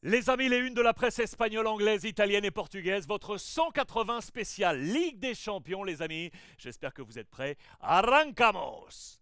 Les amis, les unes de la presse espagnole, anglaise, italienne et portugaise, votre 180 spécial Ligue des Champions, les amis. J'espère que vous êtes prêts. Arrancamos!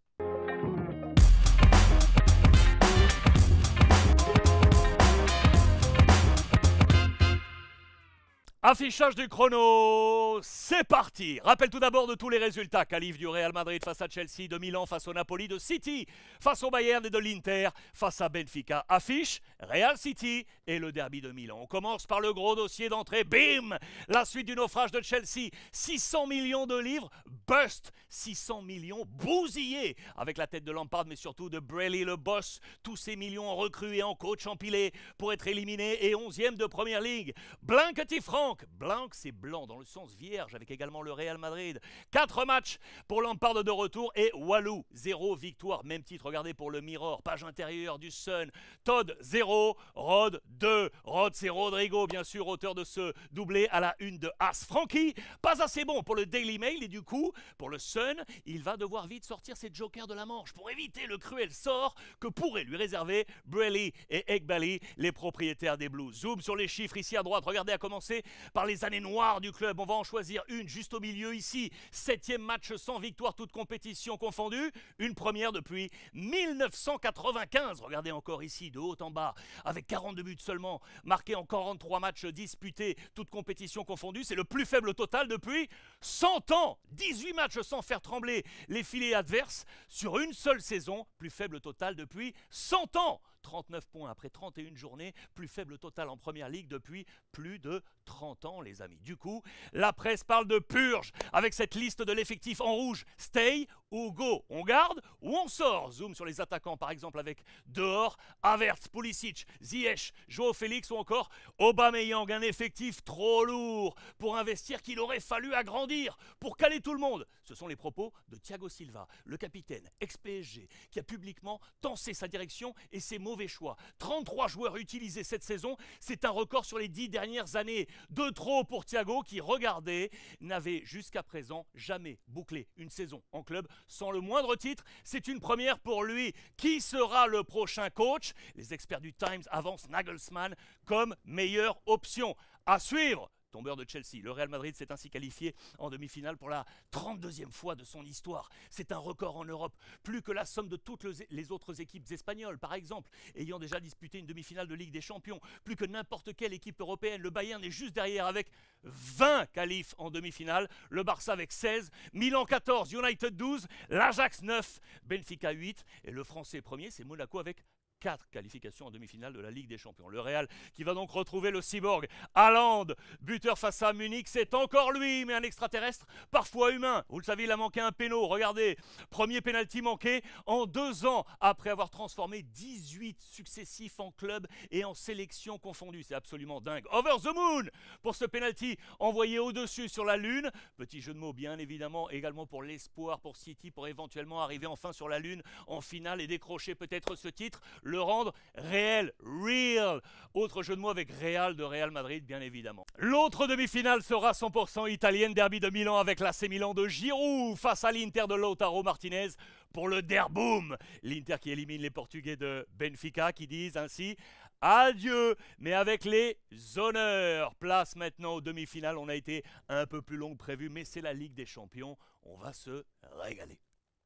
Affichage du chrono, c'est parti. Rappel tout d'abord de tous les résultats. Qualif du Real Madrid face à Chelsea, de Milan face au Napoli, de City face au Bayern et de l'Inter face à Benfica. Affiche Real City et le derby de Milan. On commence par le gros dossier d'entrée. Bim! La suite du naufrage de Chelsea. 600 millions de livres, bust. 600 millions bousillés avec la tête de Lampard, mais surtout de Brelly, le boss. Tous ces millions en recrues et en coach empilés pour être éliminés et 11e de Première Ligue. Blankety Franck. Blanc, c'est blanc dans le sens vierge avec également le Real Madrid. 4 matchs pour Lampard de retour et Walou, 0 victoire. Même titre, regardez pour le Mirror, page intérieure du Sun. Todd, 0, Rod, 2. Rod, c'est Rodrigo, bien sûr, auteur de ce doublé à la une de As. Frankie, pas assez bon pour le Daily Mail et du coup, pour le Sun, il va devoir vite sortir ses jokers de la Manche pour éviter le cruel sort que pourraient lui réserver Brelly et Eghbali, les propriétaires des Blues. Zoom sur les chiffres ici à droite, regardez à commencer par les années noires du club. On va en choisir une juste au milieu ici. 7e match sans victoire, toute compétition confondue. Une première depuis 1995. Regardez encore ici, de haut en bas, avec 42 buts seulement, marqué en 43 matchs disputés, toute compétition confondue. C'est le plus faible total depuis 100 ans. 18 matchs sans faire trembler les filets adverses sur une seule saison. Plus faible total depuis 100 ans. 39 points après 31 journées, plus faible total en Première Ligue depuis plus de 30 ans, les amis. Du coup, la presse parle de purge avec cette liste de l'effectif en rouge. Stay ou go? On garde ou on sort? Zoom sur les attaquants, par exemple, avec dehors Havertz, Pulisic, Ziyech, Joao Félix ou encore Aubameyang. Un effectif trop lourd pour investir qu'il aurait fallu agrandir pour caler tout le monde. Ce sont les propos de Thiago Silva, le capitaine ex-PSG, qui a publiquement tensé sa direction et ses mauvais choix. 33 joueurs utilisés cette saison, c'est un record sur les 10 dernières années. De trop pour Thiago qui, regardez, n'avait jusqu'à présent jamais bouclé une saison en club sans le moindre titre. C'est une première pour lui. Qui sera le prochain coach? Les experts du Times avancent Nagelsmann comme meilleure option. À suivre. Tombeur de Chelsea, le Real Madrid s'est ainsi qualifié en demi-finale pour la 32e fois de son histoire. C'est un record en Europe, plus que la somme de toutes les autres équipes espagnoles, par exemple, ayant déjà disputé une demi-finale de Ligue des Champions, plus que n'importe quelle équipe européenne. Le Bayern est juste derrière avec 20 qualifs en demi-finale, le Barça avec 16, Milan 14, United 12, l'Ajax 9, Benfica 8 et le Français premier, c'est Monaco avec 4 qualifications en demi-finale de la Ligue des Champions. Le Real qui va donc retrouver le cyborg Haaland, buteur face à Munich, c'est encore lui, mais un extraterrestre, parfois humain. Vous le savez, il a manqué un péno. Regardez, premier pénalty manqué en 2 ans, après avoir transformé 18 successifs en club et en sélection confondue. C'est absolument dingue. Over the moon pour ce pénalty envoyé au-dessus sur la Lune. Petit jeu de mots, bien évidemment, également pour l'espoir pour City, pour éventuellement arriver enfin sur la Lune en finale et décrocher peut-être ce titre. Le rendre réel, real. Autre jeu de mots avec Real de Real Madrid, bien évidemment. L'autre demi-finale sera 100% italienne, derby de Milan avec l'AC Milan de Giroud face à l'Inter de Lautaro Martinez pour le derboom. L'Inter qui élimine les Portugais de Benfica qui disent ainsi adieu, mais avec les honneurs. Place maintenant aux demi-finales. On a été un peu plus long que prévu, mais c'est la Ligue des Champions. On va se régaler.